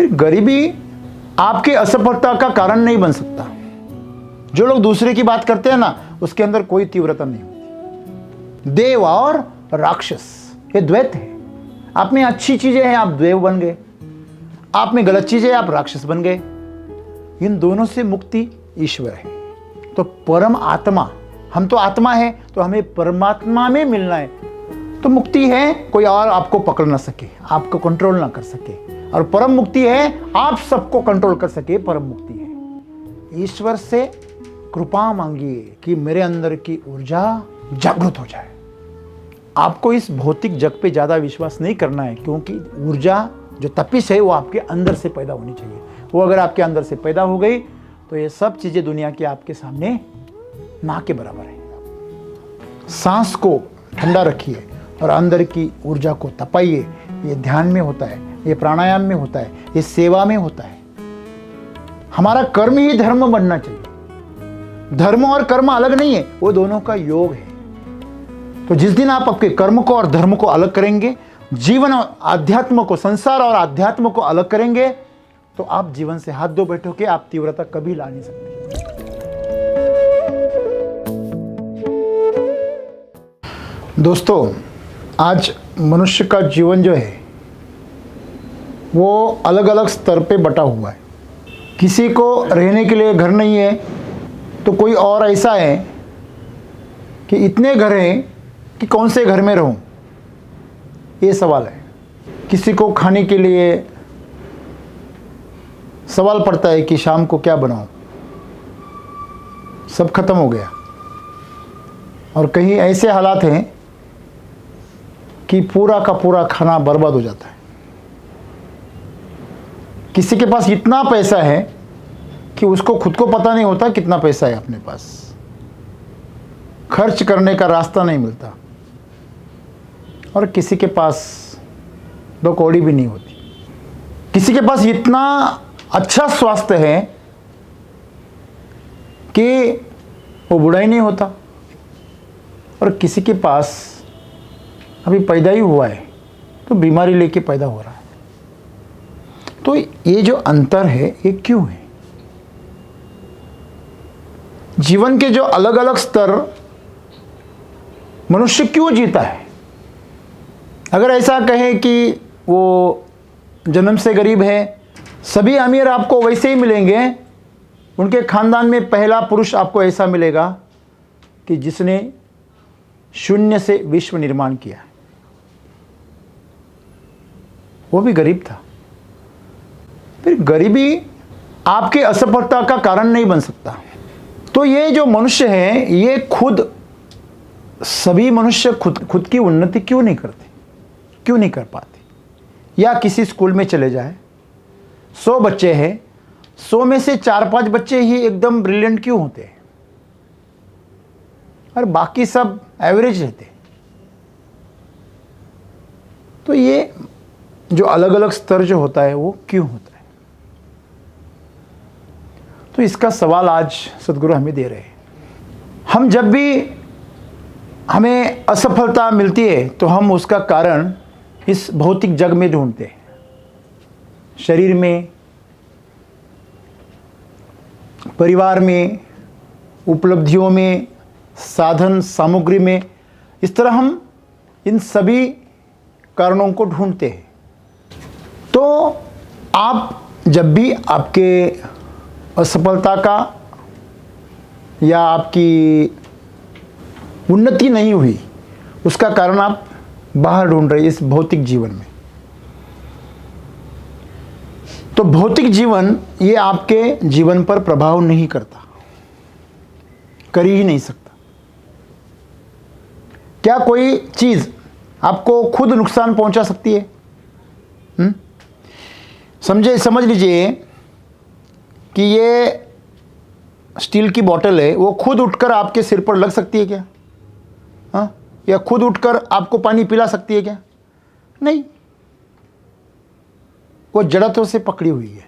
फिर गरीबी आपकी असफलता का कारण नहीं बन सकता। जो लोग दूसरे की बात करते हैं ना, उसके अंदर कोई तीव्रता नहीं होती। देव और राक्षस ये द्वैत है। आप में अच्छी चीजें हैं, आप देव बन गए। आप में गलत चीजें, आप राक्षस बन गए। इन दोनों से मुक्ति ईश्वर है। तो परम आत्मा, हम तो आत्मा है, तो हमें परमात्मा में मिलना है। तो मुक्ति है कोई और आपको पकड़ ना सके, आपको कंट्रोल ना कर सके। और परम मुक्ति है आप सबको कंट्रोल कर सके, परम मुक्ति है। ईश्वर से कृपा मांगिए कि मेरे अंदर की ऊर्जा जागृत हो जाए। आपको इस भौतिक जग पे ज्यादा विश्वास नहीं करना है, क्योंकि ऊर्जा जो तपिश है वो आपके अंदर से पैदा होनी चाहिए। वो अगर आपके अंदर से पैदा हो गई तो ये सब चीजें दुनिया की आपके सामने ना के बराबर है। सांस को ठंडा रखिए और अंदर की ऊर्जा को तपाइए। ये ध्यान में होता है, ये प्राणायाम में होता है, ये सेवा में होता है। हमारा कर्म ही धर्म बनना चाहिए। धर्म और कर्म अलग नहीं है, वो दोनों का योग है। तो जिस दिन आप आपके कर्म को और धर्म को अलग करेंगे, जीवन और आध्यात्म को, संसार और आध्यात्म को अलग करेंगे, तो आप जीवन से हाथ धो बैठोगे। आप तीव्रता कभी ला नहीं सकते। दोस्तों, आज मनुष्य का जीवन जो है वो अलग अलग स्तर पे बटा हुआ है। किसी को रहने के लिए घर नहीं है, तो कोई और ऐसा है कि इतने घर हैं कि कौन से घर में रहूं, ये सवाल है। किसी को खाने के लिए सवाल पड़ता है कि शाम को क्या बनाऊं, सब खत्म हो गया। और कहीं ऐसे हालात हैं कि पूरा का पूरा खाना बर्बाद हो जाता है। किसी के पास इतना पैसा है कि उसको खुद को पता नहीं होता कितना पैसा है अपने पास। खर्च करने का रास्ता नहीं मिलता। और किसी के पास दो कौड़ी भी नहीं होती। किसी के पास इतना अच्छा स्वास्थ्य है कि वो बूढ़ा ही नहीं होता। और किसी के पास अभी पैदा ही हुआ है तो बीमारी लेके पैदा हो रहा है। तो ये जो अंतर है ये क्यों है? जीवन के जो अलग अलग स्तर मनुष्य क्यों जीता है? अगर ऐसा कहें कि वो जन्म से गरीब है, सभी अमीर आपको वैसे ही मिलेंगे, उनके खानदान में पहला पुरुष आपको ऐसा मिलेगा कि जिसने शून्य से विश्व निर्माण किया है, वो भी गरीब था। फिर गरीबी आपकी असफलता का कारण नहीं बन सकता। तो ये जो मनुष्य है, ये खुद, सभी मनुष्य खुद की उन्नति क्यों नहीं करते, क्यों नहीं कर पाते? या किसी स्कूल में चले जाए, 100 बच्चे हैं, 100 में से 4-5 बच्चे ही एकदम ब्रिलियंट क्यों होते हैं और बाकी सब एवरेज रहते हैं? तो ये जो अलग अलग स्तर जो होता है वो क्यों होता है? तो इसका सवाल आज सद्गुरु हमें दे रहे हैं। हम जब भी हमें असफलता मिलती है तो हम उसका कारण इस भौतिक जग में ढूंढते हैं। शरीर में, परिवार में, उपलब्धियों में, साधन सामग्री में, इस तरह हम इन सभी कारणों को ढूंढते हैं। तो आप जब भी आपके असफलता का या आपकी उन्नति नहीं हुई, उसका कारण आप बाहर ढूंढ रहे इस भौतिक जीवन में। तो भौतिक जीवन ये आपके जीवन पर प्रभाव नहीं करता, कर ही नहीं सकता। क्या कोई चीज आपको खुद नुकसान पहुंचा सकती है? समझ लीजिए कि ये स्टील की बोतल है, वो खुद उठकर आपके सिर पर लग सकती है क्या? हाँ? या खुद उठकर आपको पानी पिला सकती है क्या? नहीं। वो जड़त्व से पकड़ी हुई है,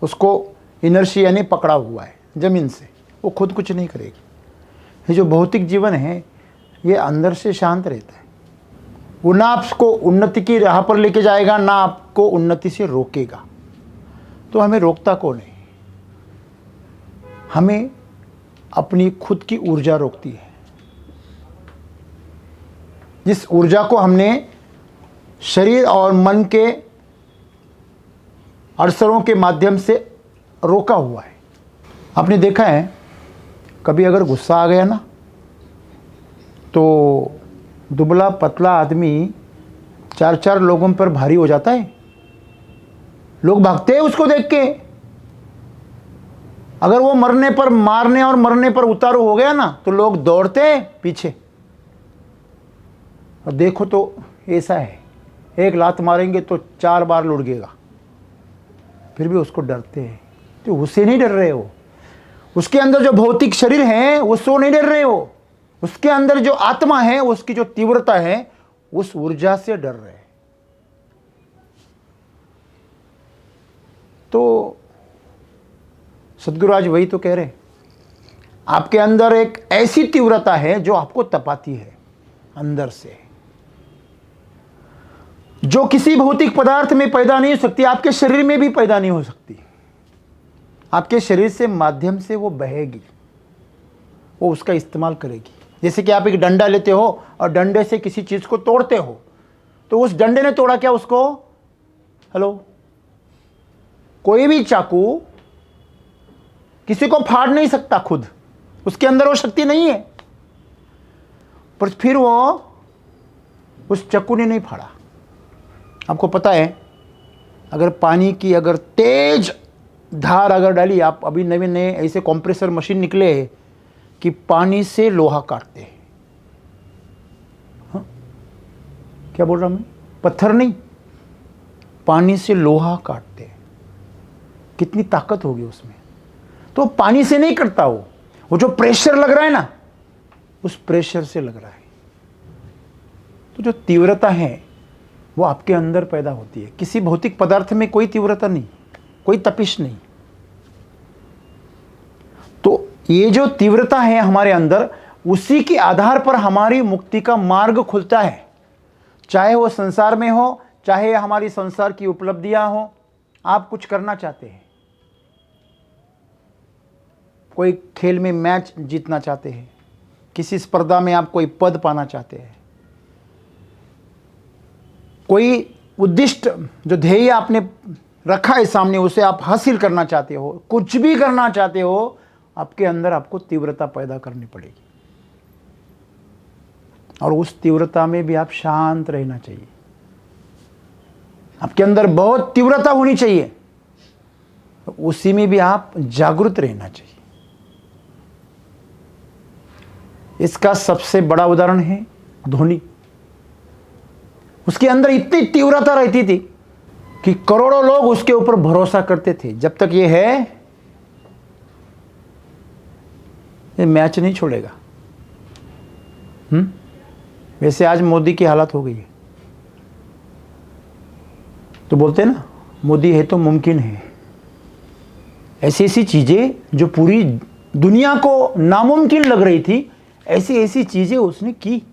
उसको इनर्शिया यानी पकड़ा हुआ है जमीन से, वो खुद कुछ नहीं करेगी। ये जो भौतिक जीवन है ये अंदर से शांत रहता है। वो ना आपको उन्नति की राह पर लेके जाएगा, ना आपको उन्नति से रोकेगा। तो हमें रोकता कौन है? हमें अपनी खुद की ऊर्जा रोकती है। जिस ऊर्जा को हमने शरीर और मन के अवसरों के माध्यम से रोका हुआ है। आपने देखा है कभी अगर गुस्सा आ गया ना, तो दुबला पतला आदमी 4-4 लोगों पर भारी हो जाता है। लोग भागते हैं उसको देख के। अगर वो मरने पर, मारने और मरने पर उतारू हो गया ना, तो लोग दौड़ते हैं पीछे। और देखो तो ऐसा है, एक लात मारेंगे तो 4 बार लुढ़केगा, फिर भी उसको डरते हैं। तो उससे नहीं डर रहे हो, उसके अंदर जो भौतिक शरीर है उससे नहीं डर रहे हो, उसके अंदर जो आत्मा है, उसकी जो तीव्रता है, उस ऊर्जा से डर रहे हैं। तो सदगुरु आज वही तो कह रहे, आपके अंदर एक ऐसी तीव्रता है जो आपको तपाती है अंदर से, जो किसी भौतिक पदार्थ में पैदा नहीं हो सकती, आपके शरीर में भी पैदा नहीं हो सकती। आपके शरीर से माध्यम से वो बहेगी, वो उसका इस्तेमाल करेगी। जैसे कि आप एक डंडा लेते हो और डंडे से किसी चीज को तोड़ते हो, तो उस डंडे ने तोड़ा क्या उसको? हेलो, कोई भी चाकू किसी को फाड़ नहीं सकता खुद, उसके अंदर वो शक्ति नहीं है। पर फिर वो उस चाकू ने नहीं फाड़ा। आपको पता है, अगर पानी की अगर तेज धार अगर डाली, आप अभी नए नए ऐसे कंप्रेसर मशीन निकले हैं कि पानी से लोहा काटते हैं। हाँ? क्या बोल रहा मैं? पत्थर नहीं, पानी से लोहा काटते हैं। कितनी ताकत होगी उसमें। तो पानी से नहीं कटता, वो जो प्रेशर लग रहा है ना, उस प्रेशर से लग रहा है। तो जो तीव्रता है वो आपके अंदर पैदा होती है। किसी भौतिक पदार्थ में कोई तीव्रता नहीं, कोई तपिश नहीं। तो ये जो तीव्रता है हमारे अंदर, उसी के आधार पर हमारी मुक्ति का मार्ग खुलता है। चाहे वो संसार में हो, चाहे हमारी संसार की उपलब्धियां हो। आप कुछ करना चाहते हैं, कोई खेल में मैच जीतना चाहते हैं, किसी स्पर्धा में आप कोई पद पाना चाहते हैं, कोई उद्दिष्ट जो ध्येय आपने रखा है सामने, उसे आप हासिल करना चाहते हो, कुछ भी करना चाहते हो, आपके अंदर आपको तीव्रता पैदा करनी पड़ेगी। और उस तीव्रता में भी आप शांत रहना चाहिए। आपके अंदर बहुत तीव्रता होनी चाहिए, उसी में भी आप जागरूक रहना चाहिए। इसका सबसे बड़ा उदाहरण है धोनी। उसके अंदर इतनी तीव्रता रहती थी कि करोड़ों लोग उसके ऊपर भरोसा करते थे। जब तक ये है, ये मैच नहीं छोड़ेगा। वैसे आज मोदी की हालत हो गई है, तो बोलते हैं ना, मोदी है तो मुमकिन है। ऐसी ऐसी चीजें जो पूरी दुनिया को नामुमकिन लग रही थी, ऐसी ऐसी चीजें उसने की।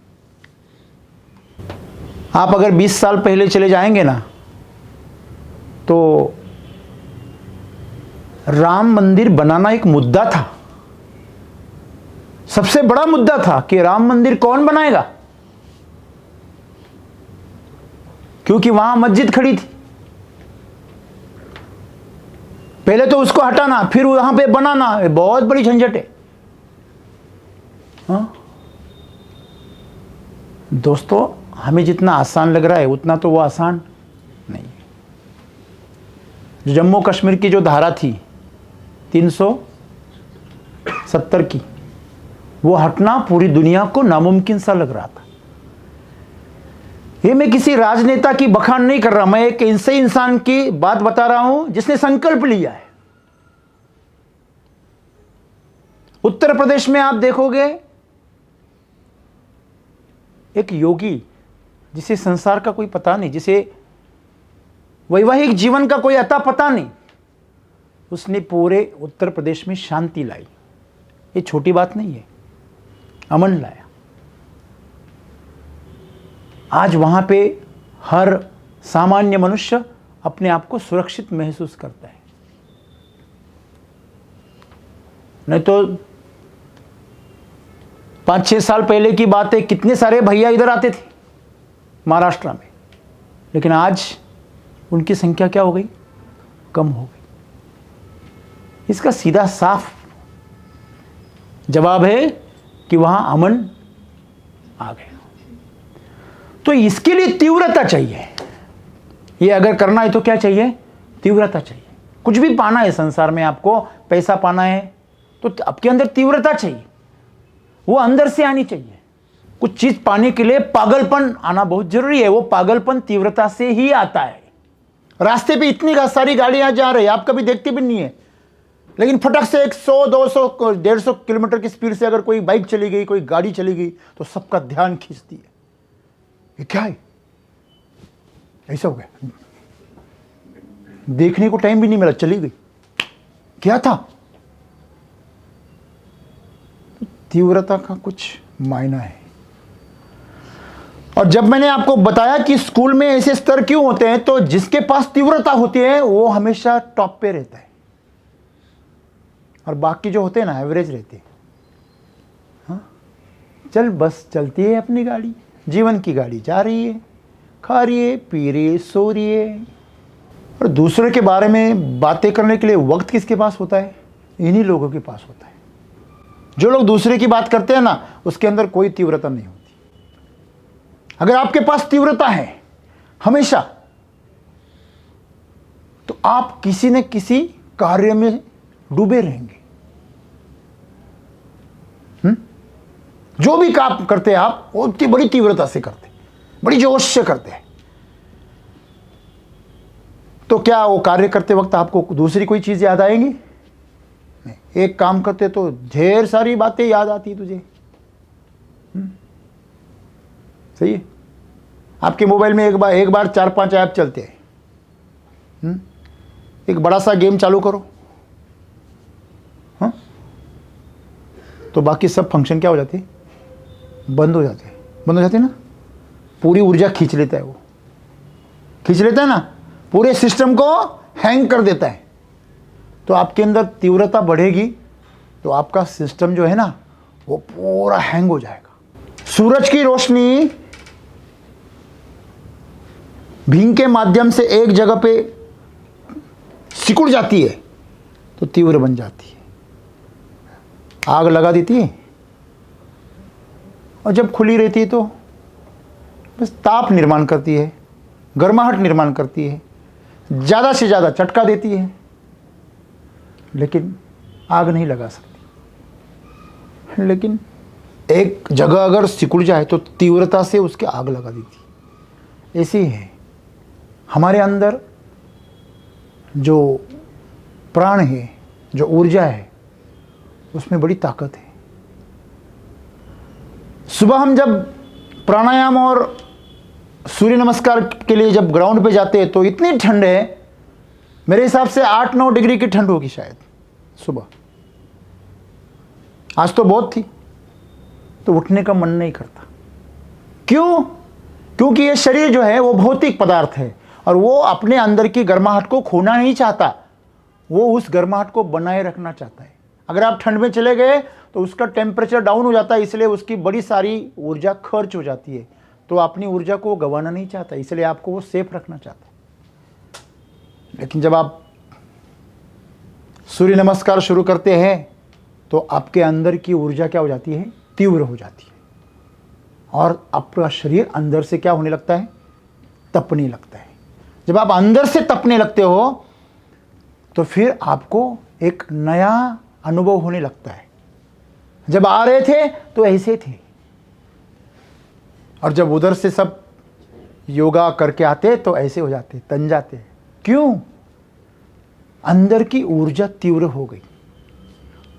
आप अगर 20 साल पहले चले जाएंगे ना, तो राम मंदिर बनाना एक मुद्दा था, सबसे बड़ा मुद्दा था कि राम मंदिर कौन बनाएगा, क्योंकि वहां मस्जिद खड़ी थी। पहले तो उसको हटाना, फिर वहां पे बनाना, बहुत बड़ी झंझट है। हाँ? दोस्तों, हमें जितना आसान लग रहा है उतना तो वो आसान नहीं है। जम्मू कश्मीर की जो धारा थी 370 की, वो हटना पूरी दुनिया को नामुमकिन सा लग रहा था। ये मैं किसी राजनेता की बखान नहीं कर रहा, मैं एक ऐसे इंसान की बात बता रहा हूं जिसने संकल्प लिया है। उत्तर प्रदेश में आप देखोगे एक योगी, जिसे संसार का कोई पता नहीं, जिसे वैवाहिक जीवन का कोई अता पता नहीं, उसने पूरे उत्तर प्रदेश में शांति लाई। ये छोटी बात नहीं है, अमन लाया। आज वहां पे हर सामान्य मनुष्य अपने आप को सुरक्षित महसूस करता है। नहीं तो 5-6 साल पहले की बात है, कितने सारे भैया इधर आते थे महाराष्ट्र में, लेकिन आज उनकी संख्या क्या हो गई? कम हो गई। इसका सीधा साफ जवाब है कि वहां अमन आ गया। तो इसके लिए तीव्रता चाहिए। ये अगर करना है तो क्या चाहिए? तीव्रता चाहिए। कुछ भी पाना है संसार में, आपको पैसा पाना है तो आपके अंदर तीव्रता चाहिए, वो अंदर से आनी चाहिए। कुछ चीज पाने के लिए पागलपन आना बहुत जरूरी है, वो पागलपन तीव्रता से ही आता है। रास्ते पे इतनी सारी गाड़ियां जा रही है, आप कभी देखते भी नहीं है, लेकिन फटक से 100, 200, 150 किलोमीटर की स्पीड से अगर कोई बाइक चली गई, कोई गाड़ी चली गई तो सबका ध्यान खींचती है। ये क्या है? ऐसा हो गया, देखने को टाइम भी नहीं मिला, चली गई। क्या था? तीव्रता का कुछ मायना है। और जब मैंने आपको बताया कि स्कूल में ऐसे स्तर क्यों होते हैं, तो जिसके पास तीव्रता होती है वो हमेशा टॉप पे रहता है, और बाकी जो होते हैं ना एवरेज रहते हैं। हाँ, चल बस चलती है अपनी गाड़ी, जीवन की गाड़ी जा रही है, खा रही है, पी रही है, सो रही है। और दूसरे के बारे में बातें करने के लिए वक्त किसके पास होता है? इन्हीं लोगों के पास होता है। जो लोग दूसरे की बात करते हैं ना, उसके अंदर कोई तीव्रता नहीं होती। अगर आपके पास तीव्रता है हमेशा, तो आप किसी न किसी कार्य में डूबे रहेंगे। जो भी काम करते हैं आप, वो उतनी बड़ी तीव्रता से करते हैं, बड़ी जोश से करते हैं। तो क्या वो कार्य करते वक्त आपको दूसरी कोई चीज याद आएगी? नहीं। एक काम करते तो ढेर सारी बातें याद आती तुझे। सही है? आपके मोबाइल में एक बार 4-5 ऐप चलते हैं। एक बड़ा सा गेम चालू करो, हाँ, तो बाकी सब फंक्शन क्या हो जाते? बंद हो जाते हैं। बंद हो जाते हैं ना, पूरी ऊर्जा खींच लेता है, वो खींच लेता है ना, पूरे सिस्टम को हैंग कर देता है। तो आपके अंदर तीव्रता बढ़ेगी तो आपका सिस्टम जो है ना, वो पूरा हैंग हो जाएगा। सूरज की रोशनी भींग के माध्यम से एक जगह पे सिकुड़ जाती है तो तीव्र बन जाती है, आग लगा देती है, और जब खुली रहती है तो बस ताप निर्माण करती है, गर्माहट निर्माण करती है, ज़्यादा से ज़्यादा चटका देती है, लेकिन आग नहीं लगा सकती। लेकिन एक जगह अगर सिकुड़ जाए तो तीव्रता से उसके आग लगा देती है। ऐसे ही है हमारे अंदर जो प्राण है, जो ऊर्जा है, उसमें बड़ी ताकत है। सुबह हम जब प्राणायाम और सूर्य नमस्कार के लिए जब ग्राउंड पे जाते हैं तो इतनी ठंड है, मेरे हिसाब से 8-9 डिग्री की ठंड होगी शायद सुबह। आज तो बहुत थी, तो उठने का मन नहीं करता। क्यों? क्योंकि ये शरीर जो है वो भौतिक पदार्थ है, और वो अपने अंदर की गर्माहट को खोना नहीं चाहता, वो उस गर्माहट को बनाए रखना चाहता है। अगर आप ठंड में चले गए तो उसका टेम्परेचर डाउन हो जाता है, इसलिए उसकी बड़ी सारी ऊर्जा खर्च हो जाती है। तो अपनी ऊर्जा को गंवाना नहीं चाहता, इसलिए आपको वो सेफ रखना चाहता है। लेकिन जब आप सूर्य नमस्कार शुरू करते हैं तो आपके अंदर की ऊर्जा क्या हो जाती है? तीव्र हो जाती है, और आपका शरीर अंदर से क्या होने लगता है? तपने लगता है। जब आप अंदर से तपने लगते हो तो फिर आपको एक नया अनुभव होने लगता है। जब आ रहे थे तो ऐसे थे, और जब उधर से सब योगा करके आते तो ऐसे हो जाते, तन जाते। क्यों? अंदर की ऊर्जा तीव्र हो गई,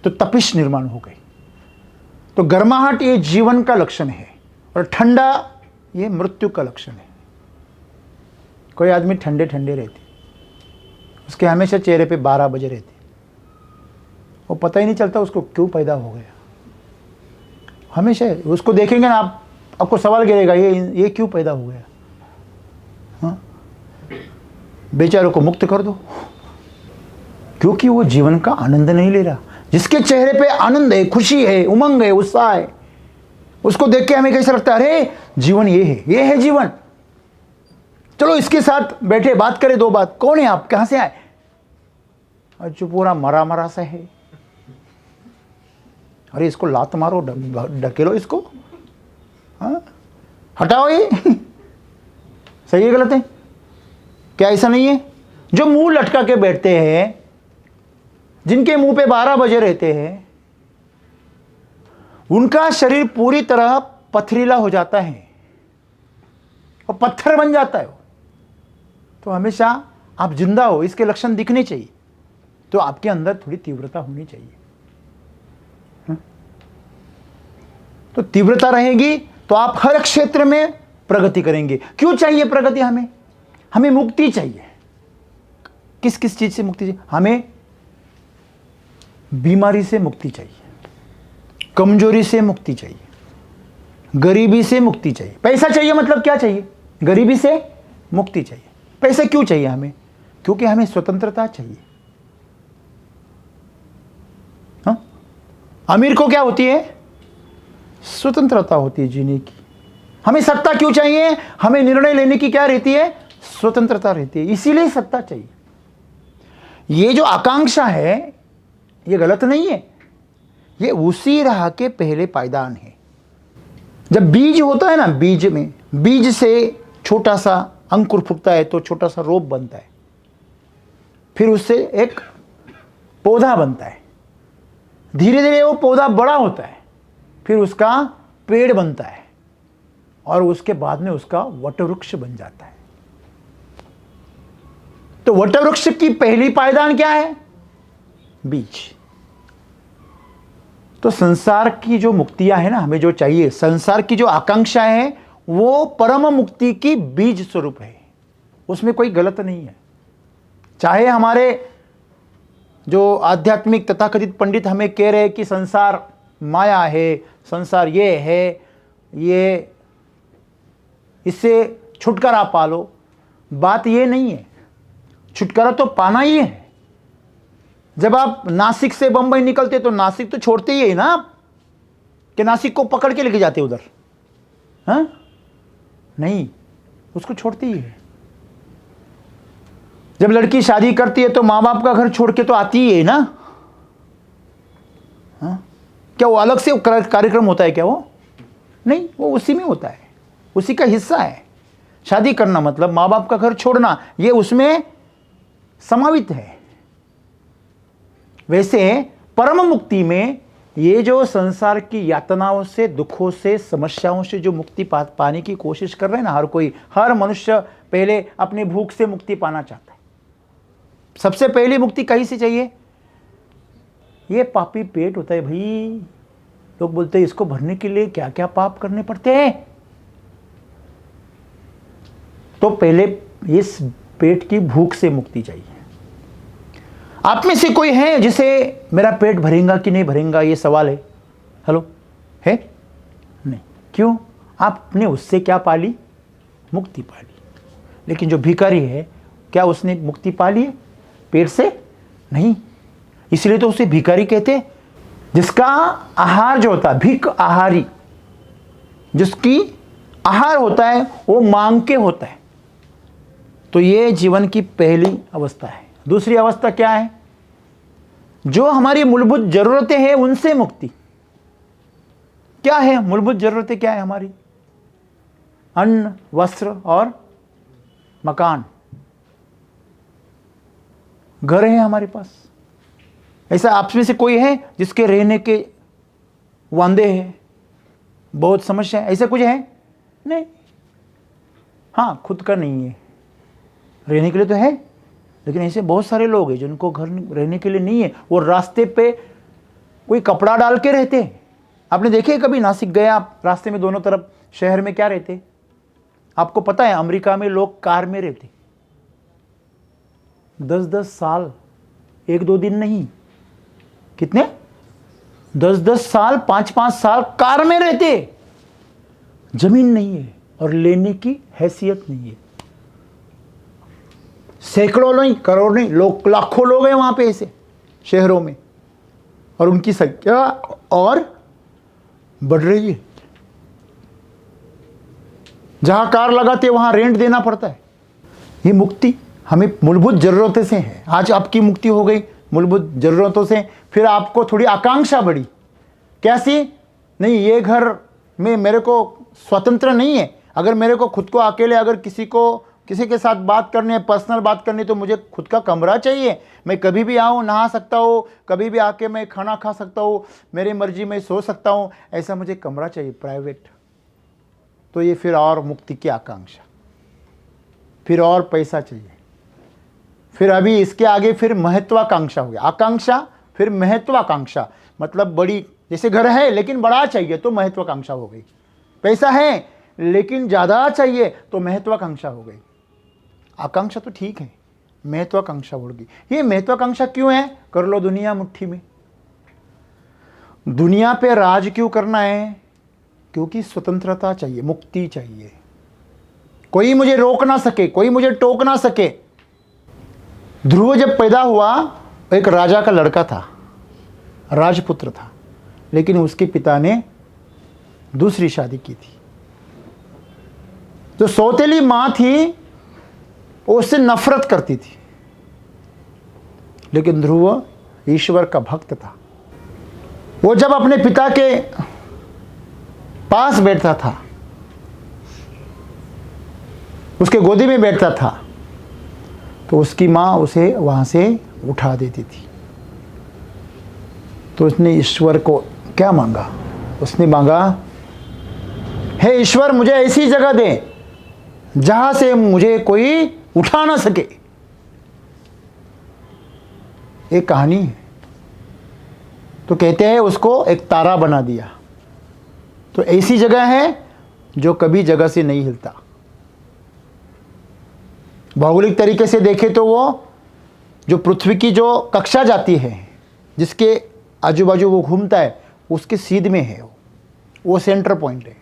तो तपिश निर्माण हो गई। तो गर्माहट ये जीवन का लक्षण है, और ठंडा ये मृत्यु का लक्षण है। कोई आदमी ठंडे ठंडे रहते, उसके हमेशा चेहरे पे 12 बजे रहते, वो पता ही नहीं चलता उसको क्यों पैदा हो गया। हमेशा उसको देखेंगे ना आप, आपको सवाल गिरेगा, ये क्यों पैदा हो गया? हाँ, बेचारों को मुक्त कर दो, क्योंकि वो जीवन का आनंद नहीं ले रहा। जिसके चेहरे पे आनंद है, खुशी है, उमंग है, उत्साह है, उसको देख के हमें कैसा लगता है, अरे जीवन ये है जीवन। चलो इसके साथ बैठे बात करें, दो बात। कौन है आप, कहां से आए? और जो पूरा मरा मरा सा है, अरे इसको लात मारो, ढकेलो इसको, हाँ? हटाओ ये। सही है गलत है? क्या ऐसा नहीं है? जो मुंह लटका के बैठते हैं, जिनके मुंह पे 12 बजे रहते हैं, उनका शरीर पूरी तरह पथरीला हो जाता है और पत्थर बन जाता है। तो हमेशा आप जिंदा हो, इसके लक्षण दिखने चाहिए, तो आपके अंदर थोड़ी तीव्रता होनी चाहिए। तो तीव्रता रहेगी तो आप हर क्षेत्र में प्रगति करेंगे। क्यों चाहिए प्रगति? हमें मुक्ति चाहिए। किस किस चीज से मुक्ति चाहिए? हमें बीमारी से मुक्ति चाहिए, कमजोरी से मुक्ति चाहिए, गरीबी से मुक्ति चाहिए। पैसा चाहिए मतलब क्या चाहिए? गरीबी से मुक्ति चाहिए। पैसा क्यों चाहिए हमें? क्योंकि हमें स्वतंत्रता चाहिए। हाँ? अमीर को क्या होती है? स्वतंत्रता होती है जीने की। हमें सत्ता क्यों चाहिए? हमें निर्णय लेने की क्या रहती है? स्वतंत्रता रहती है, इसीलिए सत्ता चाहिए। ये जो आकांक्षा है ये गलत नहीं है, ये उसी राह के पहले पायदान है। जब बीज होता है ना, बीज में, बीज से छोटा सा अंकुर फूटता है तो छोटा सा रोप बनता है, फिर उससे एक पौधा बनता है, धीरे धीरे वो पौधा बड़ा होता है, फिर उसका पेड़ बनता है और उसके बाद में उसका वटवृक्ष बन जाता है। तो वटवृक्ष की पहली पायदान क्या है? बीज। तो संसार की जो मुक्तियां है ना, हमें जो चाहिए, संसार की जो आकांक्षा है, वो परम मुक्ति की बीज स्वरूप है, उसमें कोई गलत नहीं है। चाहे हमारे जो आध्यात्मिक तथाकथित पंडित हमें कह रहे हैं कि संसार माया है, संसार ये है, ये इससे छुटकारा पालो, बात ये नहीं है। छुटकारा तो पाना ही है। जब आप नासिक से बंबई निकलते तो नासिक तो छोड़ते ही है ना आप, कि नासिक को पकड़ के लेके जाते उधर, हाँ? नहीं, उसको छोड़ते ही है। जब लड़की शादी करती है तो माँ बाप का घर छोड़ के तो आती ही है ना, हाँ? क्या वो अलग से कार्यक्रम होता है क्या? वो नहीं, वो उसी में होता है, उसी का हिस्सा है। शादी करना मतलब माँ बाप का घर छोड़ना, ये उसमें समावित है। वैसे परम मुक्ति में ये जो संसार की यातनाओं से, दुखों से, समस्याओं से जो मुक्ति पाने की कोशिश कर रहे हैं ना, हर मनुष्य पहले अपनी भूख से मुक्ति पाना चाहता है। सबसे पहली मुक्ति कहीं से चाहिए? ये पापी पेट होता है भाई, लोग बोलते हैं इसको भरने के लिए क्या क्या पाप करने पड़ते हैं। तो पहले इस पेट की भूख से मुक्ति चाहिए। आप में से कोई है जिसे मेरा पेट भरेगा कि नहीं भरेगा ये सवाल है? हेलो, है? नहीं। क्यों? आपने उससे क्या पाली? मुक्ति पाली। लेकिन जो भिखारी है, क्या उसने मुक्ति पाली है पेट से? नहीं। इसलिए तो उसे भिखारी कहते हैं। जिसका आहार जो होता है, भिख आहारी, जिसकी आहार होता है वो मांग के होता है। तो ये जीवन की पहली अवस्था है। दूसरी अवस्था क्या है? जो हमारी मूलभूत जरूरतें हैं उनसे मुक्ति। क्या है मूलभूत जरूरतें? क्या है हमारी? अन्न, वस्त्र और मकान, घर है हमारे पास। ऐसा आप में से कोई है जिसके रहने के वांदे हैं, बहुत समस्या है? ऐसा कुछ है? नहीं। हाँ, खुद का नहीं है, रहने के लिए तो है, लेकिन ऐसे बहुत सारे लोग हैं जिनको घर रहने के लिए नहीं है। वो रास्ते पे कोई कपड़ा डाल के रहते हैं। आपने देखे कभी नासिक गए आप, रास्ते में दोनों तरफ शहर में क्या रहते? आपको पता है अमेरिका में लोग कार में रहते 10-10 साल, 1-2 दिन नहीं, कितने 10-10 साल, 5-5 साल कार में रहते। जमीन नहीं है और लेने की हैसियत नहीं है। सैकड़ों नहीं, करोड़ नहीं, लोग, लाखों लोग हैं वहां पे ऐसे शहरों में। और उनकी संख्या और बढ़ रही है। जहां कार लगाते वहां रेंट देना पड़ता है। ये मुक्ति हमें मूलभूत जरूरतों से है। आज आपकी मुक्ति हो गई मूलभूत जरूरतों से, फिर आपको थोड़ी आकांक्षा बढ़ी। कैसी? नहीं, ये घर में मेरे को स्वतंत्र नहीं है। अगर मेरे को खुद को अकेले अगर किसी के साथ बात करनी है, पर्सनल बात करनी, तो मुझे खुद का कमरा चाहिए। मैं कभी भी आऊँ, नहा सकता हूँ, कभी भी आके मैं खाना खा सकता हूँ, मेरी मर्जी में सो सकता हूँ, ऐसा मुझे कमरा चाहिए, प्राइवेट। तो ये फिर और मुक्ति की आकांक्षा, फिर और पैसा चाहिए, फिर अभी इसके आगे फिर महत्वाकांक्षा हो गया। आकांक्षा फिर महत्वाकांक्षा, मतलब बड़ी, जैसे घर है लेकिन बड़ा चाहिए तो महत्वाकांक्षा हो गई। पैसा है लेकिन ज़्यादा चाहिए तो महत्वाकांक्षा हो गई। आकांक्षा तो ठीक है, महत्वाकांक्षा बढ़ गई। ये महत्वाकांक्षा क्यों है? कर लो दुनिया मुट्ठी में। दुनिया पे राज क्यों करना है? क्योंकि स्वतंत्रता चाहिए, मुक्ति चाहिए। कोई मुझे रोक ना सके, कोई मुझे टोक ना सके। ध्रुव जब पैदा हुआ, एक राजा का लड़का था, राजपुत्र था, लेकिन उसके पिता ने दूसरी शादी की थी। जो सौतेली मां थी वो उससे नफरत करती थी, लेकिन ध्रुव ईश्वर का भक्त था। वो जब अपने पिता के पास बैठता था, उसके गोदी में बैठता था, तो उसकी मां उसे वहां से उठा देती थी। तो उसने ईश्वर को क्या मांगा? उसने मांगा, हे ईश्वर, मुझे ऐसी जगह दे जहां से मुझे कोई उठा ना सके। एक कहानी है। तो कहते हैं उसको एक तारा बना दिया। तो ऐसी जगह है जो कभी जगह से नहीं हिलता। भौगोलिक तरीके से देखें तो वो जो पृथ्वी की जो कक्षा जाती है, जिसके आजू बाजू वो घूमता है, उसके सीध में है वो सेंटर पॉइंट है।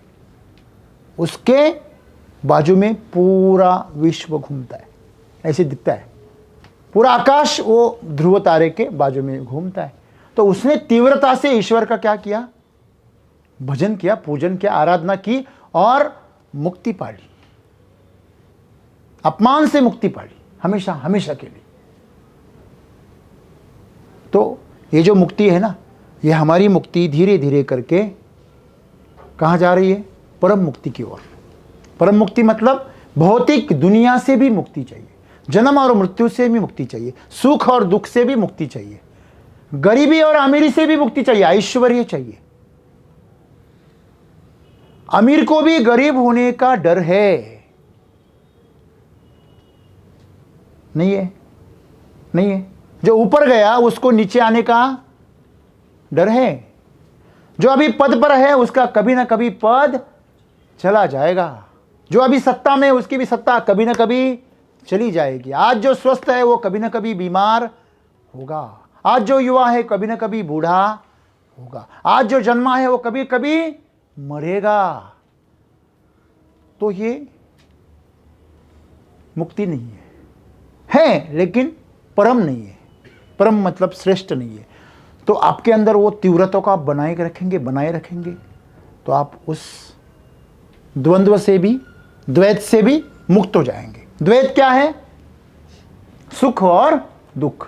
उसके बाजू में पूरा विश्व घूमता है, ऐसे दिखता है। पूरा आकाश वो ध्रुव तारे के बाजू में घूमता है। तो उसने तीव्रता से ईश्वर का क्या किया? भजन किया, पूजन किया, आराधना की और मुक्ति पाली। अपमान से मुक्ति पाली, हमेशा हमेशा के लिए। तो ये जो मुक्ति है ना, ये हमारी मुक्ति धीरे धीरे करके कहाँ जा रही है? परम मुक्ति की ओर। परम मुक्ति मतलब भौतिक दुनिया से भी मुक्ति चाहिए, जन्म और मृत्यु से भी मुक्ति चाहिए, सुख और दुख से भी मुक्ति चाहिए, गरीबी और अमीरी से भी मुक्ति चाहिए, ऐश्वर्य चाहिए। अमीर को भी गरीब होने का डर है, नहीं है? नहीं है। जो ऊपर गया उसको नीचे आने का डर है। जो अभी पद पर है उसका कभी ना कभी पद चला जाएगा। जो अभी सत्ता में, उसकी भी सत्ता कभी ना कभी चली जाएगी। आज जो स्वस्थ है वो कभी ना कभी बीमार होगा। आज जो युवा है कभी ना कभी बूढ़ा होगा। आज जो जन्मा है वो कभी कभी मरेगा। तो ये मुक्ति नहीं है लेकिन परम नहीं है। परम मतलब श्रेष्ठ नहीं है। तो आपके अंदर वो तीव्रता को आप बनाए रखेंगे तो आप उस द्वंद्व से भी, द्वैत से भी मुक्त हो जाएंगे। द्वैत क्या है? सुख और दुख,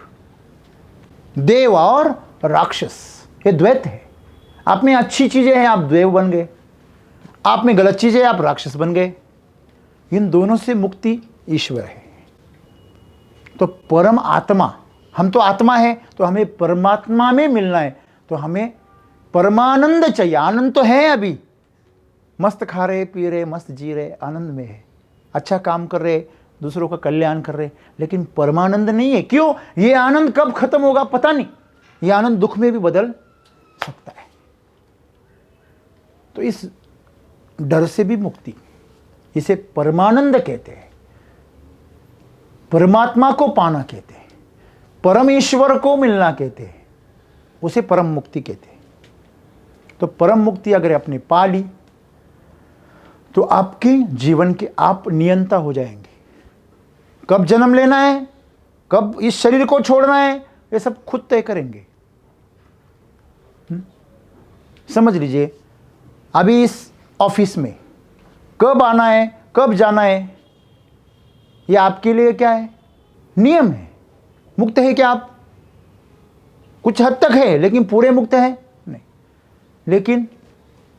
देव और राक्षस, ये द्वैत है। आप में अच्छी चीजें हैं, आप देव बन गए। आप में गलत चीजें, आप राक्षस बन गए। इन दोनों से मुक्ति ईश्वर है। तो परम आत्मा, हम तो आत्मा है, तो हमें परमात्मा में मिलना है। तो हमें परमानंद चाहिए। आनंद तो है, अभी मस्त खा रहे, पी रहे, मस्त जी रहे, आनंद में है, अच्छा काम कर रहे, दूसरों का कल्याण कर रहे, लेकिन परमानंद नहीं है। क्यों? ये आनंद कब खत्म होगा पता नहीं। ये आनंद दुख में भी बदल सकता है। तो इस डर से भी मुक्ति, इसे परमानंद कहते हैं, परमात्मा को पाना कहते हैं, परमेश्वर को मिलना कहते हैं, उसे परम मुक्ति कहते हैं। तो परम मुक्ति अगर आपने पा ली तो आपके जीवन के आप नियंता हो जाएंगे। कब जन्म लेना है, कब इस शरीर को छोड़ना है, ये सब खुद तय करेंगे। समझ लीजिए, अभी इस ऑफिस में कब आना है, कब जाना है, ये आपके लिए क्या है? नियम है। मुक्त है क्या आप? कुछ हद तक है, लेकिन पूरे मुक्त है नहीं। लेकिन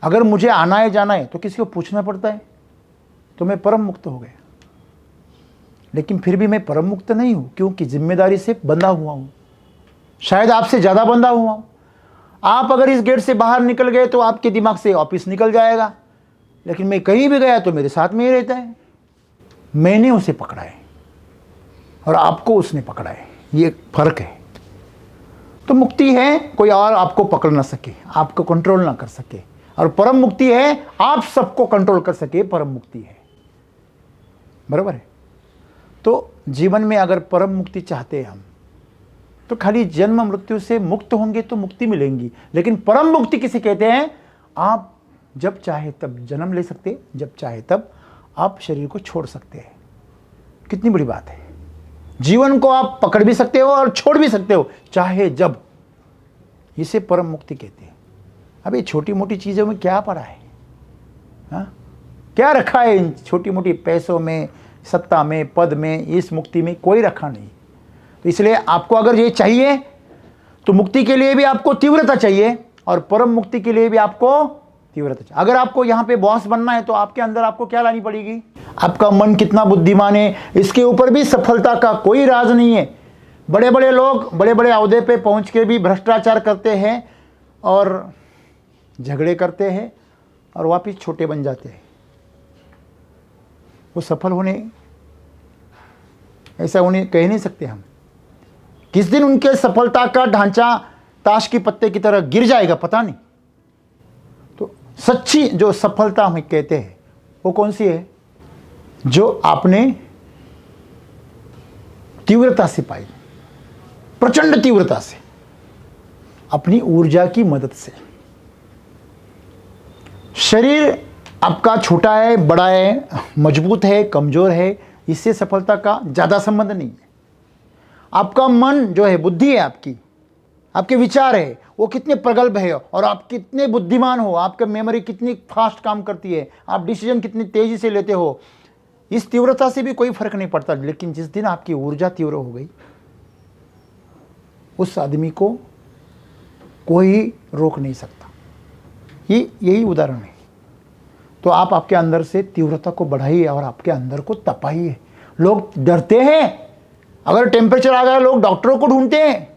अगर मुझे आना है जाना है तो किसी को पूछना पड़ता है, तो मैं परम मुक्त हो गया। लेकिन फिर भी मैं परम मुक्त नहीं हूं, क्योंकि जिम्मेदारी से बंधा हुआ हूं, शायद आपसे ज़्यादा बंधा हुआ हूं। आप अगर इस गेट से बाहर निकल गए तो आपके दिमाग से ऑफिस निकल जाएगा, लेकिन मैं कहीं भी गया तो मेरे साथ में ही रहता है। मैंने उसे पकड़ा है और आपको उसने पकड़ा है, ये फर्क है। तो मुक्ति है कोई और आपको पकड़ ना सके, आपको कंट्रोल ना कर सके, और परम मुक्ति है आप सबको कंट्रोल कर सके, परम मुक्ति है। बराबर है? तो जीवन में अगर परम मुक्ति चाहते हैं हम, तो खाली जन्म मृत्यु से मुक्त होंगे तो मुक्ति मिलेंगी। लेकिन परम मुक्ति किसे कहते हैं? आप जब चाहे तब जन्म ले सकते, जब चाहे तब आप शरीर को छोड़ सकते हैं। कितनी बड़ी बात है। जीवन को आप पकड़ भी सकते हो और छोड़ भी सकते हो, चाहे जब। इसे परम मुक्ति कहते हैं। अब ये छोटी मोटी चीज़ों में क्या पड़ा है? हाँ, क्या रखा है इन छोटी मोटी पैसों में, सत्ता में, पद में? इस मुक्ति में कोई रखा नहीं। तो इसलिए आपको अगर ये चाहिए तो मुक्ति के लिए भी आपको तीव्रता चाहिए, और परम मुक्ति के लिए भी आपको तीव्रता चाहिए। अगर आपको यहाँ पे बॉस बनना है तो आपके अंदर आपको क्या लानी पड़ेगी? आपका मन कितना बुद्धिमान है, इसके ऊपर भी सफलता का कोई राज नहीं है। बड़े बड़े लोग बड़े बड़े ओहदे पे पहुँच के भी भ्रष्टाचार करते हैं और झगड़े करते हैं और वापिस छोटे बन जाते हैं। वो सफल होने, ऐसा उन्हें कह नहीं सकते हम। किस दिन उनके सफलता का ढांचा ताश की पत्ते की तरह गिर जाएगा पता नहीं। तो सच्ची जो सफलता हम कहते हैं वो कौन सी है? जो आपने तीव्रता से पाई, प्रचंड तीव्रता से, अपनी ऊर्जा की मदद से। शरीर आपका छोटा है, बड़ा है, मजबूत है, कमजोर है, इससे सफलता का ज़्यादा संबंध नहीं है। आपका मन जो है, बुद्धि है आपकी, आपके विचार है, वो कितने प्रगल्भ है, और आप कितने बुद्धिमान हो, आपका मेमोरी कितनी फास्ट काम करती है, आप डिसीजन कितनी तेज़ी से लेते हो, इस तीव्रता से भी कोई फर्क नहीं पड़ता। लेकिन जिस दिन आपकी ऊर्जा तीव्र हो गई, उस आदमी को कोई रोक नहीं सकता। यही उदाहरण है। तो आप आपके अंदर से तीव्रता को बढ़ाइए और आपके अंदर को तपाइए। लोग डरते हैं, अगर टेम्परेचर आ गया लोग डॉक्टरों को ढूंढते हैं।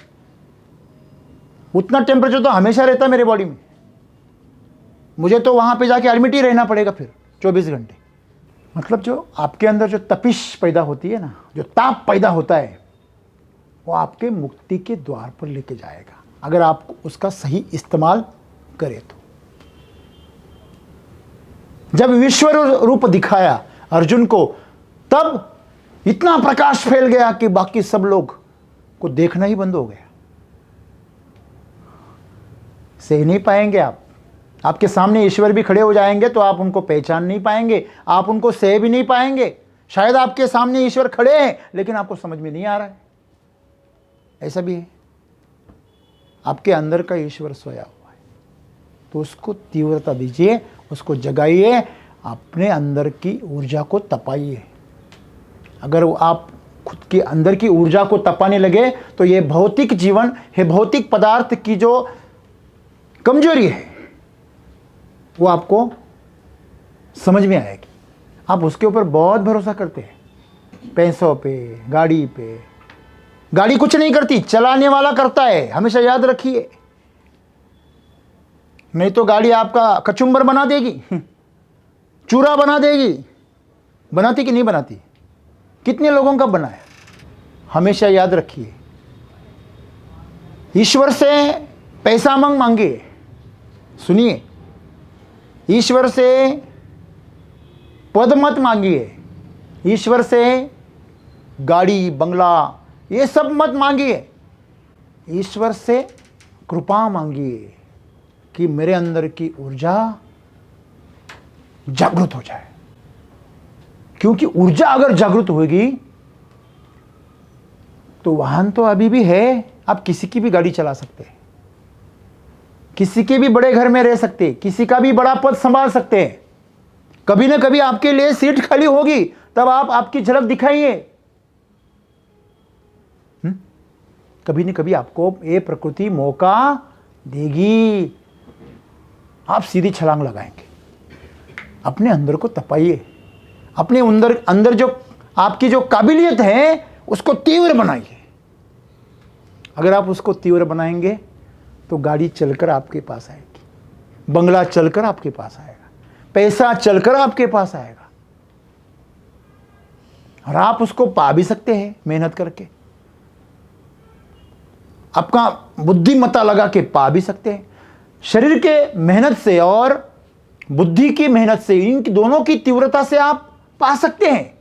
उतना टेम्परेचर तो हमेशा रहता है मेरे बॉडी में, मुझे तो वहाँ पे जाके एडमिट ही रहना पड़ेगा फिर 24 घंटे। मतलब जो आपके अंदर जो तपिश पैदा होती है ना, जो ताप पैदा होता है, वो आपके मुक्ति के द्वार पर लेके जाएगा, अगर आप उसका सही इस्तेमाल करें तो। जब विश्व रूप दिखाया अर्जुन को, तब इतना प्रकाश फैल गया कि बाकी सब लोग को देखना ही बंद हो गया। सह नहीं पाएंगे आप। आपके सामने ईश्वर भी खड़े हो जाएंगे तो आप उनको पहचान नहीं पाएंगे, आप उनको सह भी नहीं पाएंगे। शायद आपके सामने ईश्वर खड़े हैं लेकिन आपको समझ में नहीं आ रहा है। ऐसा भी है। आपके अंदर का ईश्वर सोया हुआ है, तो उसको तीव्रता दीजिए, उसको जगाइए, अपने अंदर की ऊर्जा को तपाइए। अगर आप खुद के अंदर की ऊर्जा को तपाने लगे तो ये भौतिक जीवन है, भौतिक पदार्थ की जो कमजोरी है वो आपको समझ में आएगी। आप उसके ऊपर बहुत भरोसा करते हैं, पैसों पे, गाड़ी पे। गाड़ी कुछ नहीं करती, चलाने वाला करता है, हमेशा याद रखिए। नहीं तो गाड़ी आपका कचुम्बर बना देगी, चूरा बना देगी। बनाती कि नहीं बनाती? कितने लोगों का बनाया? हमेशा याद रखिए, ईश्वर से पैसा मांगिए। सुनिए, ईश्वर से पद मत मांगिए, ईश्वर से गाड़ी बंगला ये सब मत मांगिए। ईश्वर से कृपा मांगिए कि मेरे अंदर की ऊर्जा जागृत हो जाए। क्योंकि ऊर्जा अगर जागृत होगी तो वाहन तो अभी भी है, आप किसी की भी गाड़ी चला सकते हैं। किसी के भी बड़े घर में रह सकते, किसी का भी बड़ा पद संभाल सकते हैं। कभी ना कभी आपके लिए सीट खाली होगी, तब आप आपकी झलक दिखाइए। कभी न कभी आपको ये प्रकृति मौका देगी, आप सीधी छलांग लगाएंगे। अपने अंदर को तपाइए, अपने अंदर जो आपकी जो काबिलियत है उसको तीव्र बनाइए। अगर आप उसको तीव्र बनाएंगे तो गाड़ी चलकर आपके पास आएगी, बंगला चलकर आपके पास आएगा, पैसा चलकर आपके पास आएगा, और आप उसको पा भी सकते हैं मेहनत करके। आपका बुद्धिमत्ता लगा के पा भी सकते हैं। शरीर के मेहनत से और बुद्धि की मेहनत से, इन दोनों की तीव्रता से आप पा सकते हैं,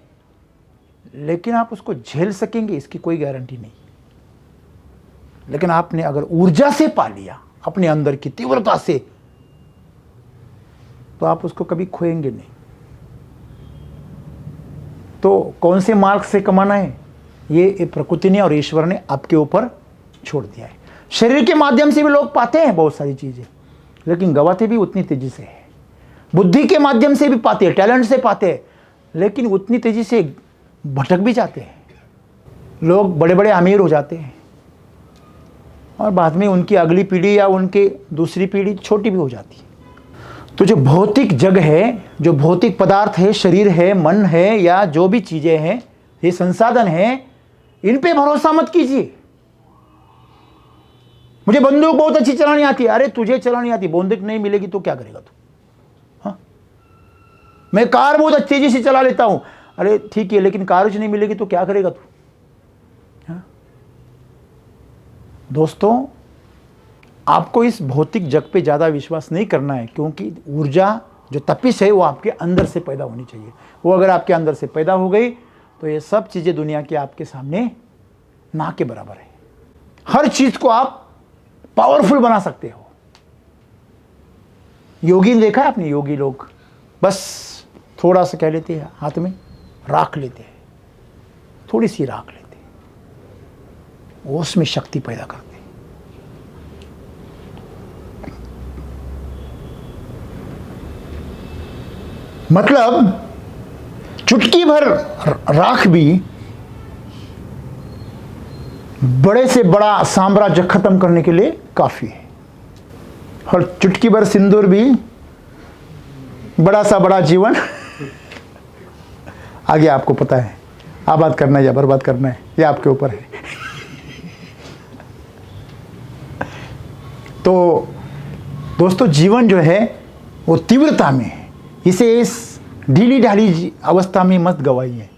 लेकिन आप उसको झेल सकेंगे इसकी कोई गारंटी नहीं। लेकिन आपने अगर ऊर्जा से पा लिया, अपने अंदर की तीव्रता से, तो आप उसको कभी खोएंगे नहीं। तो कौन से मार्ग से कमाना है, ये प्रकृति ने और ईश्वर ने आपके ऊपर छोड़ दिया है। शरीर के माध्यम से भी लोग पाते हैं बहुत सारी चीजें, लेकिन गवाते भी उतनी तेजी से है। बुद्धि के माध्यम से भी पाते हैं, टैलेंट से पाते हैं, लेकिन उतनी तेजी से भटक भी जाते हैं। लोग बड़े बड़े अमीर हो जाते हैं और बाद में उनकी अगली पीढ़ी या उनकी दूसरी पीढ़ी छोटी भी हो जाती है। तो जो भौतिक जग है, जो भौतिक पदार्थ है, शरीर है, मन है, या जो भी चीजें हैं, ये संसाधन है, इन पे भरोसा मत कीजिए। मुझे बंदूक बहुत अच्छी चलानी आती है, अरे तुझे चलानी आती, बंदूक नहीं मिलेगी तो क्या करेगा तू? हाँ, मैं कार बहुत तेजी से चला लेता हूं, अरे ठीक है, लेकिन कार नहीं मिलेगी तो क्या करेगा तू? हाँ? दोस्तों, आपको इस भौतिक जग पे ज्यादा विश्वास नहीं करना है, क्योंकि ऊर्जा जो तपिश है वो आपके अंदर से पैदा होनी चाहिए। वो अगर आपके अंदर से पैदा हो गई तो ये सब चीजें दुनिया के आपके सामने ना के बराबर है। हर चीज को आप पावरफुल बना सकते हो। योगी ने देखा है आपने, योगी लोग बस थोड़ा सा कह लेते हैं, हाथ में राख लेते हैं, थोड़ी सी राख लेते हैं, वो उसमें शक्ति पैदा करते हैं। मतलब चुटकी भर राख भी बड़े से बड़ा साम्राज्य खत्म करने के लिए काफी है, और चुटकी भर सिंदूर भी बड़ा सा बड़ा जीवन आगे आपको पता है, आबाद करना है या बर्बाद करना है, ये आपके ऊपर है। तो दोस्तों, जीवन जो है वो तीव्रता में है, इसे इस ढीली ढाली अवस्था में मत गवाइए।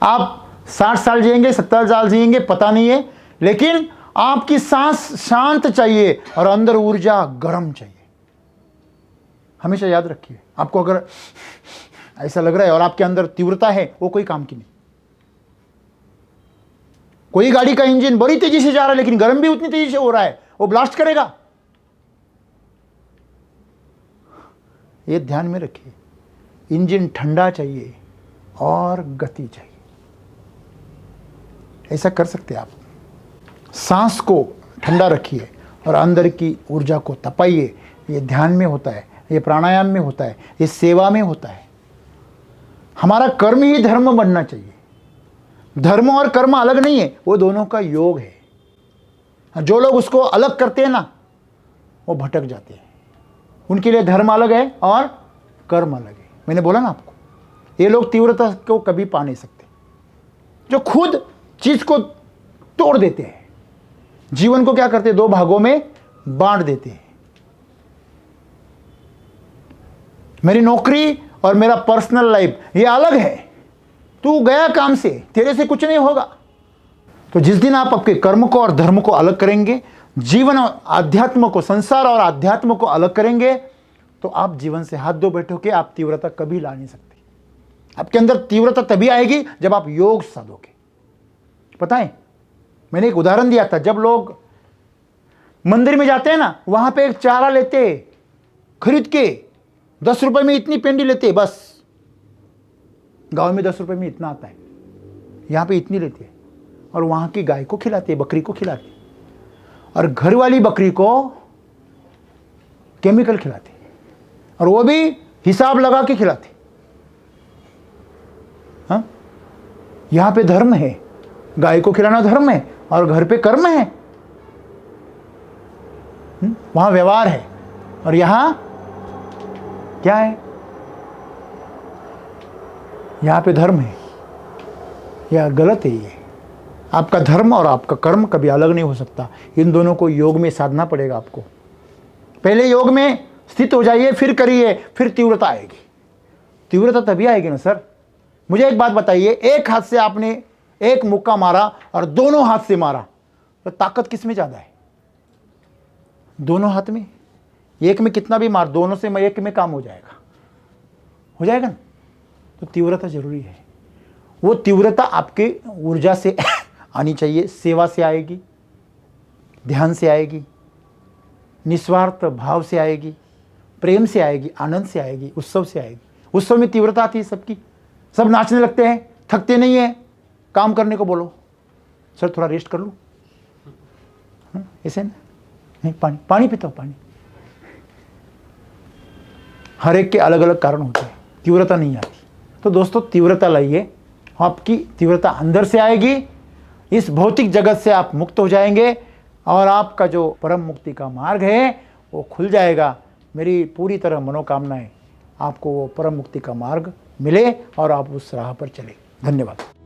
आप 60 साल जिएंगे, 70 साल जिएंगे, पता नहीं है, लेकिन आपकी सांस शांत चाहिए और अंदर ऊर्जा गर्म चाहिए। हमेशा याद रखिए, आपको अगर ऐसा लग रहा है और आपके अंदर तीव्रता है, वो कोई काम की नहीं। कोई गाड़ी का इंजन बड़ी तेजी से जा रहा है, लेकिन गर्म भी उतनी तेजी से हो रहा है, वो ब्लास्ट करेगा। ये ध्यान में रखिए, इंजन ठंडा चाहिए और गति चाहिए। ऐसा कर सकते हैं आप। सांस को ठंडा रखिए और अंदर की ऊर्जा को तपाइए। ये ध्यान में होता है, ये प्राणायाम में होता है, ये सेवा में होता है। हमारा कर्म ही धर्म बनना चाहिए। धर्म और कर्म अलग नहीं है, वो दोनों का योग है। जो लोग उसको अलग करते हैं ना, वो भटक जाते हैं। उनके लिए धर्म अलग है और कर्म अलग है। मैंने बोला ना आपको, ये लोग तीव्रता को कभी पा नहीं सकते। जो खुद चीज को तोड़ देते हैं, जीवन को क्या करते हैं, 2 भागों में बांट देते हैं। मेरी नौकरी और मेरा पर्सनल लाइफ ये अलग है। तू गया काम से, तेरे से कुछ नहीं होगा। तो जिस दिन आप आपके कर्म को और धर्म को अलग करेंगे, जीवन और आध्यात्म को, संसार और आध्यात्म को अलग करेंगे, तो आप जीवन से हाथ धो बैठोगे। आप तीव्रता कभी ला नहीं सकते। आपके अंदर तीव्रता तभी आएगी जब आप योग साधोगे। पता है, मैंने एक उदाहरण दिया था, जब लोग मंदिर में जाते हैं ना, वहां पे एक चारा लेते खरीद के, 10 रुपए में इतनी पेंडी लेते, बस। गांव में 10 रुपए में इतना आता है, यहां पे इतनी लेते हैं, और वहां की गाय को खिलाते, बकरी को खिलाते। और घर वाली बकरी को केमिकल खिलाते, और वो भी हिसाब लगा के खिलाते। हाँ, यहां पे धर्म है, गाय को खिलाना धर्म है और घर पे कर्म है। वहां व्यवहार है और यहां क्या है? यहां पे धर्म है। यह गलत है। ये आपका धर्म और आपका कर्म कभी अलग नहीं हो सकता। इन दोनों को योग में साधना पड़ेगा आपको। पहले योग में स्थित हो जाइए, फिर करिए, फिर तीव्रता आएगी। तीव्रता तभी आएगी ना सर। मुझे एक बात बताइए, एक हाथ से आपने एक मुक्का मारा और दोनों हाथ से मारा, तो ताकत किस में ज्यादा है? दोनों हाथ में। एक में कितना भी मार, दोनों से एक में काम हो जाएगा ना। तो तीव्रता जरूरी है। वो तीव्रता आपके ऊर्जा से आनी चाहिए, सेवा से आएगी, ध्यान से आएगी, निस्वार्थ भाव से आएगी, प्रेम से आएगी, आनंद से आएगी, उत्सव से आएगी। उत्सव में तीव्रता आती है सबकी, सब नाचने लगते हैं, थकते नहीं है। काम करने को बोलो, सर थोड़ा रेस्ट कर लो, ऐसे ना, नहीं पानी पीता हूँ, पानी। हर एक के अलग अलग कारण होते हैं, तीव्रता नहीं आती। तो दोस्तों तीव्रता लाइए, आपकी तीव्रता अंदर से आएगी, इस भौतिक जगत से आप मुक्त हो जाएंगे और आपका जो परम मुक्ति का मार्ग है वो खुल जाएगा। मेरी पूरी तरह मनोकामना है आपको वो परम मुक्ति का मार्ग मिले और आप उस राह पर चले। धन्यवाद।